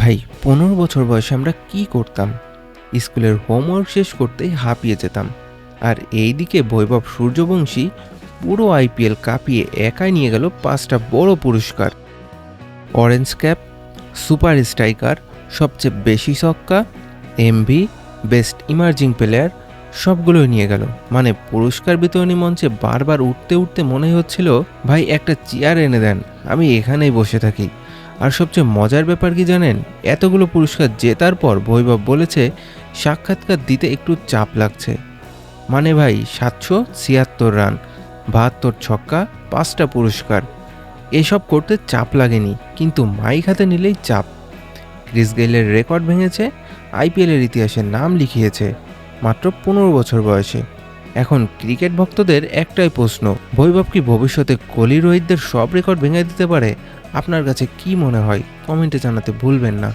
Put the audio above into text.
ভাই ১৫ বছর বয়সে আমরা কি করতাম? স্কুলের হোমওয়ার্ক শেষ করতেই হাঁপিয়ে যেতাম। আর এইদিকে বৈভব সূর্যবংশী পুরো আইপিএল কাঁপিয়ে একাই নিয়ে গেল ৫টা বড় পুরস্কার। অরেঞ্জ ক্যাপ, সুপার স্ট্রাইকার, সবচেয়ে বেশি ছক্কা, এমভি, বেস্ট ইমার্জিং প্লেয়ার সবগুলোই নিয়ে গেল। মানে পুরস্কার বিতরণী মঞ্চে বারবার উঠতে উঠতে মনে হচ্ছিল, ভাই একটা চেয়ার এনে দেন, আমি এখানেই বসে থাকি। আর সবচেয়ে মজার ব্যাপার কি জানেন? এতগুলো পুরস্কার জেতার পর বৈভব বলেছে সাক্ষাৎকার দিতে একটু চাপ লাগছে। মানে ভাই ৭৭৬ রান, ৭২ ছক্কা, ৫টা পুরস্কার, এসব করতে চাপ লাগেনি, কিন্তু মাইক হাতে নিলেই চাপ। ক্রিস গেইলের রেকর্ড ভেঙেছে, আইপিএলের ইতিহাসে নাম লিখিয়েছে মাত্র ১৫ বছর বয়সে। এখন ক্রিকেট ভক্তদের একটাই প্রশ্ন, বৈভব কি ভবিষ্যতে কোহলি রোহিতদের সব রেকর্ড ভেঙে দিতে পারে? আপনার কাছে কি মনে হয়? কমেন্টে জানাতে ভুলবেন না।